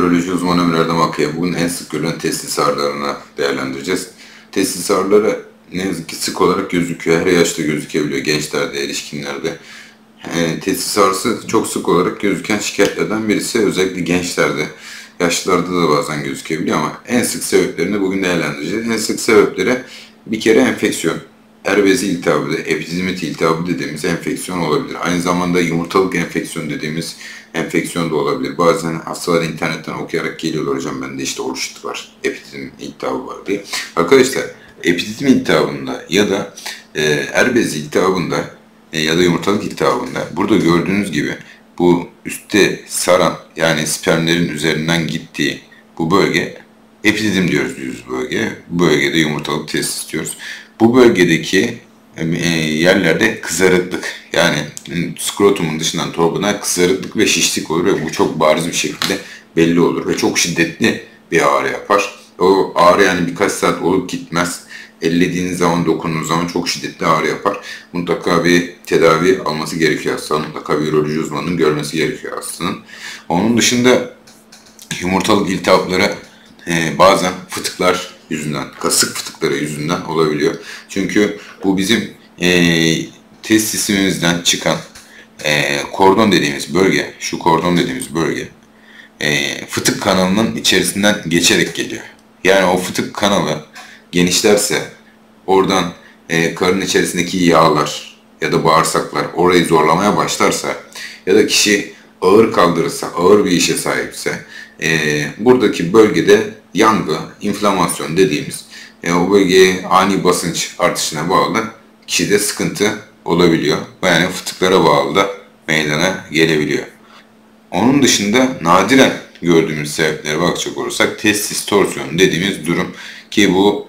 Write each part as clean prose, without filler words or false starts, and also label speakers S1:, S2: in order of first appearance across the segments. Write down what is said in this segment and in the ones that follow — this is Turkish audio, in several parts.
S1: Üroloji uzmanı Ömer Erdem Akkaya. Bugün en sık görülen testis ağrılarını değerlendireceğiz. Testis ağrıları ne yazık ki sık olarak gözüküyor. Her yaşta gözükebiliyor. Gençlerde, erişkinlerde. Testis ağrısı çok sık olarak gözüken şikayetlerden birisi. Özellikle gençlerde, yaşlılarda da bazen gözükebiliyor ama en sık sebeplerini bugün değerlendireceğiz. En sık sebepleri bir kere enfeksiyon. Erbezi iltihabı, epididimit iltihabı dediğimiz enfeksiyon olabilir. Aynı zamanda yumurtalık enfeksiyon dediğimiz enfeksiyon da olabilir. Bazen hastalar internetten okuyarak geliyorlar, hocam bende işte oluştu var, epididimit iltihabı var diye. Arkadaşlar epididimit iltihabında ya da erbezi iltihabında ya da yumurtalık iltihabında burada gördüğünüz gibi bu üstte saran, yani spermlerin üzerinden gittiği bu bölge epididim diyoruz düz bölge. Bu bölgede yumurtalık testis diyoruz. Bu bölgedeki yerlerde kızarıklık, yani skrotumun dışından torbadan kızarıklık ve şişlik olur ve bu çok bariz bir şekilde belli olur ve çok şiddetli bir ağrı yapar. O ağrı yani birkaç saat olup gitmez. Ellediğiniz zaman, dokunduğunuz zaman çok şiddetli ağrı yapar. Mutlaka bir tedavi alması gerekiyor hastanın. Mutlaka bir üroloji uzmanının görmesi gerekiyor hastanın. Onun dışında yumurtalık iltihapları bazen fıtıklar yüzünden, kasık fıtıkları yüzünden olabiliyor. Çünkü bu bizim testisimizden çıkan kordon dediğimiz bölge, şu kordon dediğimiz bölge fıtık kanalının içerisinden geçerek geliyor. Yani o fıtık kanalı genişlerse, oradan karın içerisindeki yağlar ya da bağırsaklar orayı zorlamaya başlarsa ya da kişi ağır kaldırırsa, ağır bir işe sahipse buradaki bölgede yangı, inflamasyon dediğimiz o bölgeye ani basınç artışına bağlı kişide sıkıntı olabiliyor. Yani fıtıklara bağlı da meydana gelebiliyor. Onun dışında nadiren gördüğümüz sebeplere bakacak olursak testis torsiyonu dediğimiz durum, ki bu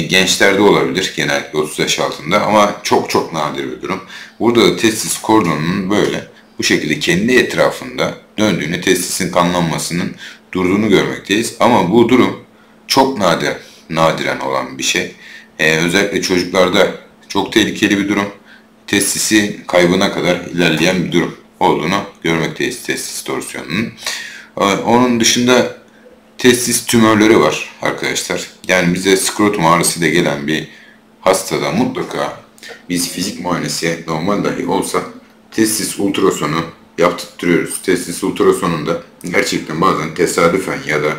S1: gençlerde olabilir genellikle 30 yaş altında ama çok çok nadir bir durum. Burada da testis kordonunun böyle bu şekilde kendi etrafında döndüğünü, testisin kanlanmasının durduğunu görmekteyiz. Ama bu durum çok nadiren olan bir şey. Özellikle çocuklarda çok tehlikeli bir durum. Testisi kaybına kadar ilerleyen bir durum olduğunu görmekteyiz testis torsiyonunun. Onun dışında testis tümörleri var arkadaşlar. Yani bize skrotum ağrısıyla gelen bir hastada mutlaka biz fizik muayenesi normal dahi olsa testis ultrasonu yaptırtıyoruz. Testis ultrasonunda gerçekten bazen tesadüfen ya da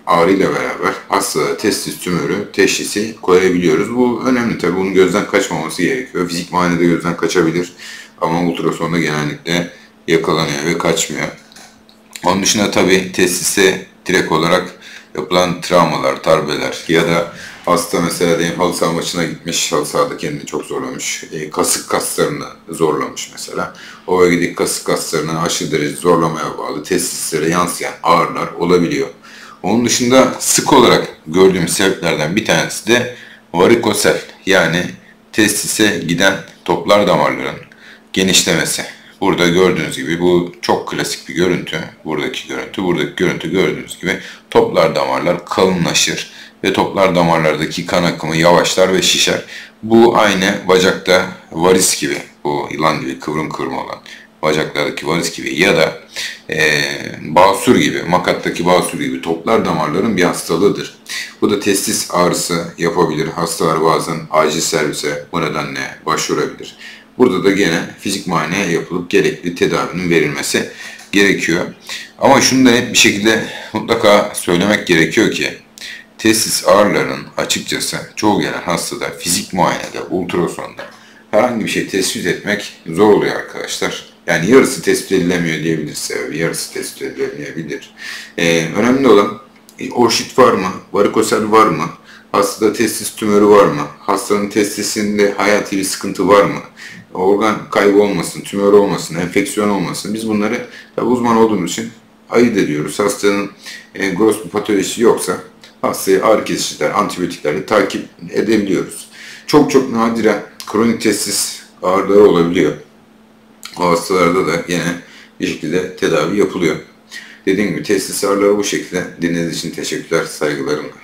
S1: ağrıyla beraber hastada testis tümörü teşhisi koyabiliyoruz. Bu önemli tabii. Bunun gözden kaçmaması gerekiyor. Fizik muayenede gözden kaçabilir ama ultrasonda genellikle yakalanıyor ve kaçmıyor. Onun dışında tabii testise direkt olarak yapılan travmalar, darbeler ya da hasta mesela diyelim halı saha maçına gitmiş, halı sahada kendini çok zorlamış, kasık kaslarını zorlamış mesela. O bölgedeki kasık kaslarını aşırı derece zorlamaya bağlı testislere yansıyan ağrılar olabiliyor. Onun dışında sık olarak gördüğümüz sebeplerden bir tanesi de varikosel, yani testise giden toplar damarların genişlemesi. Burada gördüğünüz gibi bu çok klasik bir görüntü. Buradaki görüntü gördüğünüz gibi toplar damarlar kalınlaşır ve toplar damarlardaki kan akımı yavaşlar ve şişer. Bu aynı bacakta varis gibi, bu yılan gibi kıvrım kıvrım olan bacaklardaki varis gibi ya da basur gibi, makattaki basur gibi toplar damarların bir hastalığıdır. Bu da testis ağrısı yapabilir. Hastalar bazen acil servise bu nedenle başvurabilir. Burada da gene fizik muayene yapılıp gerekli tedavinin verilmesi gerekiyor. Ama şunu da net bir şekilde mutlaka söylemek gerekiyor ki testis ağrılarının açıkçası çoğu gelen hastada fizik muayenede, ultrasonda herhangi bir şey tespit etmek zor oluyor arkadaşlar. Yani yarısı tespit edilemiyor diyebiliriz sebebi, yarısı tespit edilemeyebilir. Önemli olan orşit var mı, varikosel var mı? Hastada testis tümörü var mı? Hastanın testisinde hayati bir sıkıntı var mı? Organ kaybı olmasın, tümör olmasın, enfeksiyon olmasın. Biz bunları tabi uzman olduğumuz için ayırt ediyoruz. Hastanın gross bir patolojisi yoksa hastayı ağrı kesiciler, antibiyotiklerle takip edebiliyoruz. Çok çok nadiren kronik testis ağrıları olabiliyor. O hastalarda da yine bir şekilde tedavi yapılıyor. Dediğim gibi testis ağrıları bu şekilde. Dinlediğiniz için teşekkürler, saygılarımla.